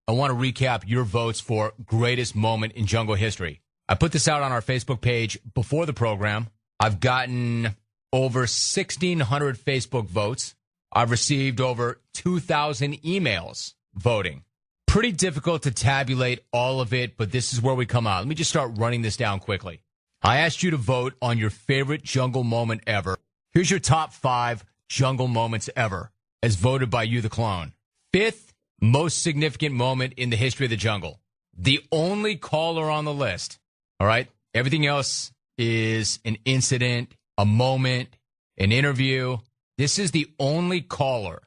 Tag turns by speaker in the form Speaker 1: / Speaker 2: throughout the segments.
Speaker 1: I want to recap your votes for greatest moment in jungle history. I put this out on our Facebook page before the program. I've gotten over 1,600 Facebook votes. I've received over 2,000 emails voting. Pretty difficult to tabulate all of it, but this is where we come out. Let me just start running this down quickly. I asked you to vote on your favorite jungle moment ever. Here's your top 5 jungle moments ever, as voted by you, the clone. 5th most significant moment in the history of the jungle. The only caller on the list. All right? Everything else is an incident, a moment, an interview. This is the only caller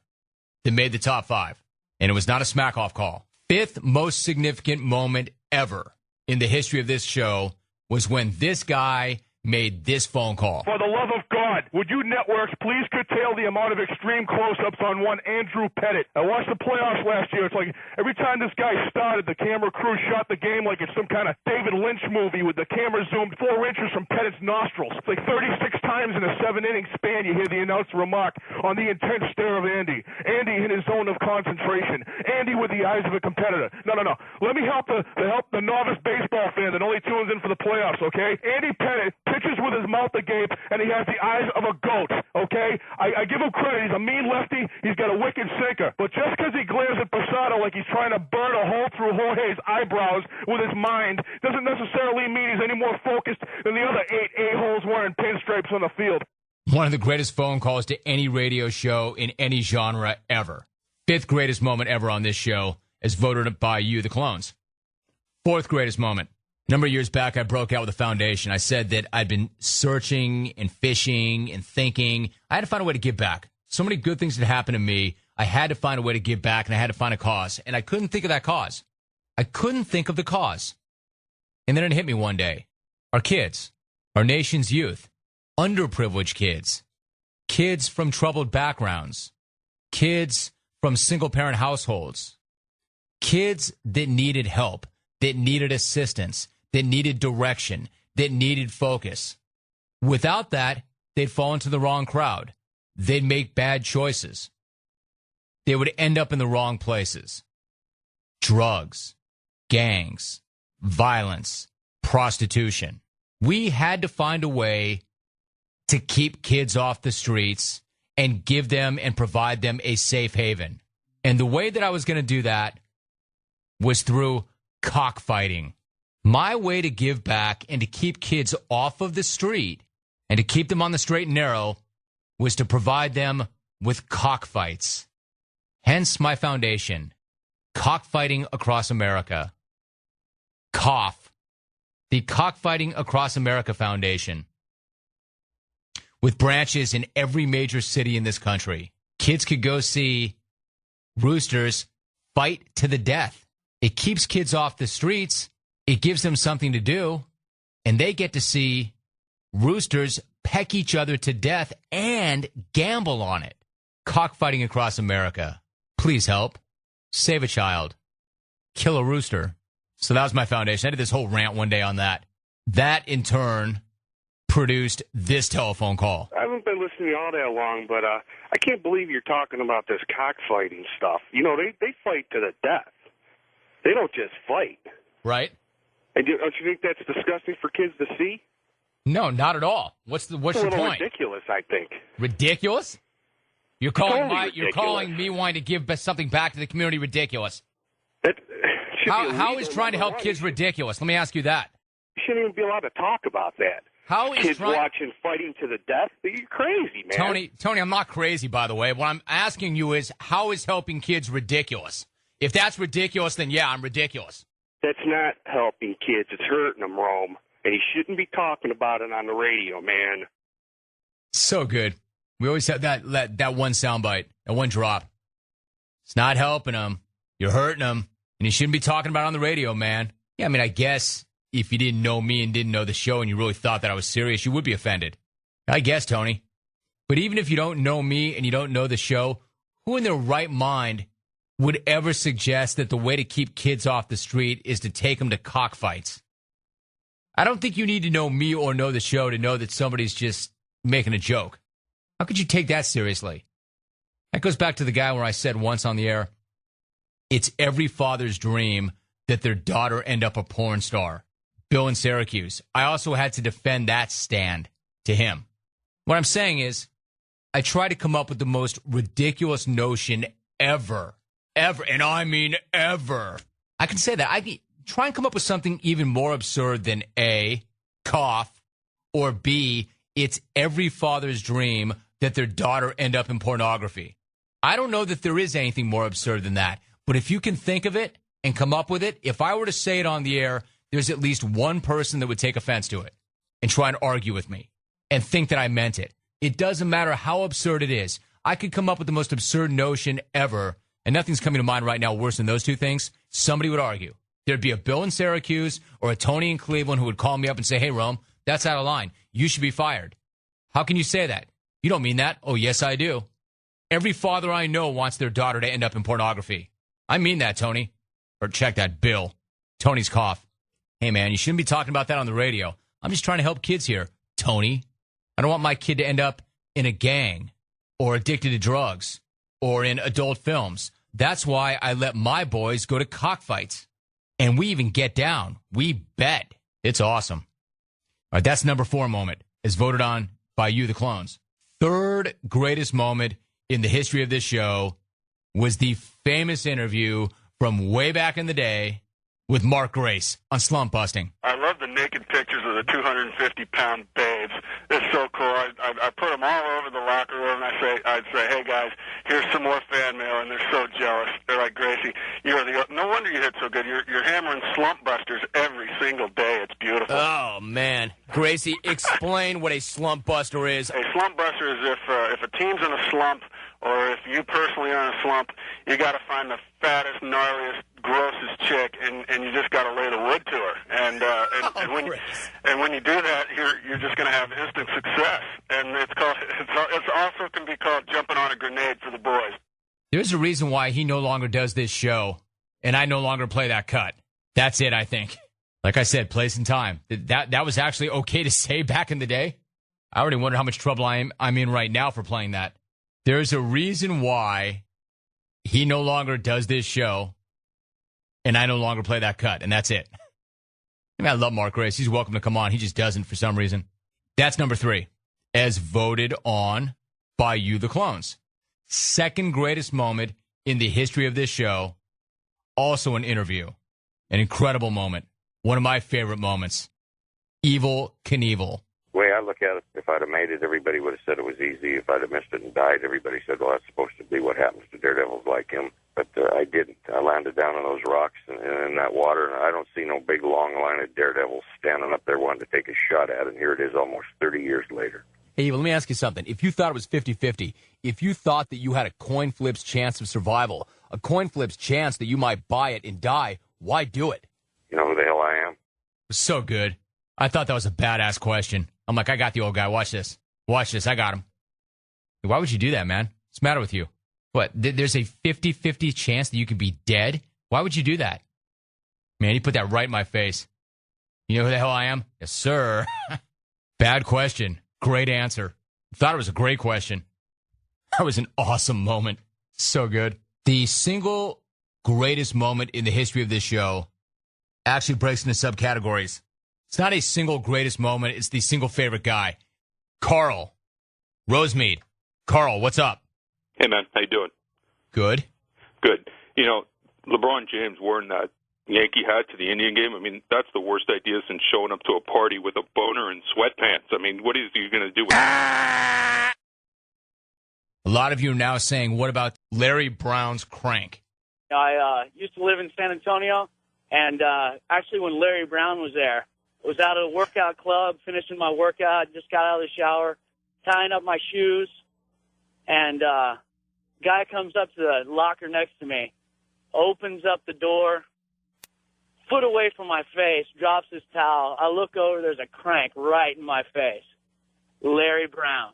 Speaker 1: that made the top 5, and it was not a smack-off call. 5th most significant moment ever in the history of this show was when this guy made this phone call.
Speaker 2: For the love of God, would you networks please curtail the amount of extreme close-ups on one Andrew Pettit? I watched the playoffs last year. It's like every time this guy started, the camera crew shot the game like it's some kind of David Lynch movie with the camera zoomed 4 inches from Pettit's nostrils. It's like 36 times in a 7-inning span you hear the announcer remark on the intense stare of Andy. Andy in his zone of concentration. Andy with the eyes of a competitor. No. Let me help the novice baseball fan that only tunes in for the playoffs, okay? Andy Pettit pitches with his mouth agape, and he has the eyes of a goat, okay? I give him credit. He's a mean lefty. He's got a wicked sinker. But just because he glares at Posada like he's trying to burn a hole through Jorge's eyebrows with his mind doesn't necessarily mean he's any more focused than the other 8 a-holes wearing pinstripes on the field.
Speaker 1: One of the greatest phone calls to any radio show in any genre ever. 5th greatest moment ever on this show, as voted by you, the clones. 4th greatest moment. A number of years back, I broke out with a foundation. I said that I'd been searching and fishing and thinking. I had to find a way to give back. So many good things had happened to me. I had to find a way to give back, and I had to find a cause. And I couldn't think of that cause. I couldn't think of the cause. And then it hit me one day. Our kids, our nation's youth, underprivileged kids, kids from troubled backgrounds, kids from single-parent households, kids that needed help, that needed assistance, that needed direction, that needed focus. Without that, they'd fall into the wrong crowd. They'd make bad choices. They would end up in the wrong places. Drugs, gangs, violence, prostitution. We had to find a way to keep kids off the streets and give them and provide them a safe haven. And the way that I was going to do that was through cockfighting. My way to give back and to keep kids off of the street and to keep them on the straight and narrow was to provide them with cockfights. Hence my foundation, Cockfighting Across America. COUGH, the Cockfighting Across America Foundation, with branches in every major city in this country. Kids could go see roosters fight to the death. It keeps kids off the streets. It gives them something to do. And they get to see roosters peck each other to death and gamble on it. Cockfighting Across America. Please help. Save a child. Kill a rooster. So that was my foundation. I did this whole rant one day on that. That, in turn, produced this telephone call.
Speaker 3: I haven't been listening all that long, but I can't believe you're talking about this cockfighting stuff. You know, they fight to the death. They don't just fight.
Speaker 1: Right.
Speaker 3: And don't you think that's disgusting for kids to see?
Speaker 1: No, not at all. What's your point?
Speaker 3: Ridiculous, I think.
Speaker 1: Ridiculous? You're calling
Speaker 3: Ridiculous.
Speaker 1: You're calling me wanting to give something back to the community ridiculous. How is trying to help kids ridiculous? Let me ask you that.
Speaker 3: You shouldn't even be allowed to talk about that.
Speaker 1: How is
Speaker 3: kids watching fighting to the death? You're crazy, man.
Speaker 1: Tony, I'm not crazy, by the way. What I'm asking you is, how is helping kids ridiculous? If that's ridiculous, then yeah, I'm ridiculous.
Speaker 3: That's not helping kids. It's hurting them, Rome. And he shouldn't be talking about it on the radio, man.
Speaker 1: So good. We always have that one soundbite, that one drop. It's not helping them. You're hurting them. And you shouldn't be talking about it on the radio, man. Yeah, I mean, I guess if you didn't know me and didn't know the show and you really thought that I was serious, you would be offended. I guess, Tony. But even if you don't know me and you don't know the show, who in their right mind would ever suggest that the way to keep kids off the street is to take them to cockfights? I don't think you need to know me or know the show to know that somebody's just making a joke. How could you take that seriously? That goes back to the guy where I said once on the air, It's every father's dream that their daughter end up a porn star. Bill in Syracuse. I also had to defend that stand to him. What I'm saying is, I try to come up with the most ridiculous notion ever. Ever. And I mean ever. I can say that. I can try and come up with something even more absurd than A, cough, or B, it's every father's dream that their daughter end up in pornography. I don't know that there is anything more absurd than that. But if you can think of it and come up with it, if I were to say it on the air, there's at least one person that would take offense to it and try and argue with me and think that I meant it. It doesn't matter how absurd it is. I could come up with the most absurd notion ever, and nothing's coming to mind right now worse than those two things. Somebody would argue. There'd be a Bill in Syracuse or a Tony in Cleveland who would call me up and say, hey, Rome, that's out of line. You should be fired. How can you say that? You don't mean that. Oh, yes, I do. Every father I know wants their daughter to end up in pornography. I mean that, Tony. Or check that, Bill. Tony's cough. Hey, man, you shouldn't be talking about that on the radio. I'm just trying to help kids here, Tony. I don't want my kid to end up in a gang or addicted to drugs or in adult films. That's why I let my boys go to cockfights. And we even get down. We bet. It's awesome. All right, that's number 4 moment, as voted on by you, the clones. Third greatest moment in the history of this show was the famous interview from way back in the day with Mark Grace on Slump Busting.
Speaker 3: I love the naked pictures of the 250-pound babes. It's so cool. I put them all over the locker room, and I'd say, hey, guys, here's some more fan mail, and they're so jealous. They're like, Gracie, no wonder you hit so good. You're hammering slump busters every single day. It's beautiful.
Speaker 4: Oh, man. Gracie, explain what a slump buster is.
Speaker 3: A slump buster is if a team's in a slump, or if you personally are in a slump, you got to find the fattest, gnarliest, grossest chick, and you just got to lay the wood to her. And when you do that, you're just going to have instant success. And it's also can be called jumping on a grenade for the boys.
Speaker 1: There's a reason why he no longer does this show, and I no longer play that cut. That's it, I think. Like I said, place and time. That was actually okay to say back in the day. I already wonder how much trouble I'm in right now for playing that. There's a reason why he no longer does this show, and I no longer play that cut, and that's it. I mean, I love Mark Grace. He's welcome to come on. He just doesn't for some reason. That's number 3, as voted on by you, the clones. Second greatest moment in the history of this show, also an interview. An incredible moment. One of my favorite moments. Evil Knievel.
Speaker 5: The way I look at it, if I'd have made it, everybody would have said it was easy. If I'd have missed it and died, everybody said, well, that's supposed to be what happens to daredevils like him. But I didn't. I landed down on those rocks and in that water, and I don't see no big, long line of daredevils standing up there wanting to take a shot at it, and here it is almost 30 years later.
Speaker 4: Hey, well, let me ask you something. If you thought it was 50-50, if you thought that you had a coin flip's chance of survival, a coin flip's chance that you might buy it and die, why do it?
Speaker 5: You know who the hell I am?
Speaker 1: It was so good. I thought that was a badass question. I'm like, I got the old guy. Watch this. Watch this. I got him. Why would you do that, man? What's the matter with you? What? There's a 50-50 chance that you could be dead? Why would you do that? Man, you put that right in my face. You know who the hell I am? Yes, sir. Bad question. Great answer. Thought it was a great question. That was an awesome moment. So good. The single greatest moment in the history of this show actually breaks into subcategories. It's not a single greatest moment. It's the single favorite guy. Carl. Rosemead. Carl, what's up?
Speaker 6: Hey, man. How you doing?
Speaker 1: Good.
Speaker 6: Good. You know, LeBron James wearing that Yankee hat to the Indian game, I mean, that's the worst idea since showing up to a party with a boner and sweatpants. I mean, what is he going to do with that?
Speaker 1: A lot of you are now saying, what about Larry Brown's crank?
Speaker 7: I used to live in San Antonio, and actually when Larry Brown was there, I was out at a workout club, finishing my workout, just got out of the shower, tying up my shoes, and guy comes up to the locker next to me, opens up the door, foot away from my face, drops his towel. I look over, there's a crank right in my face. Larry Brown.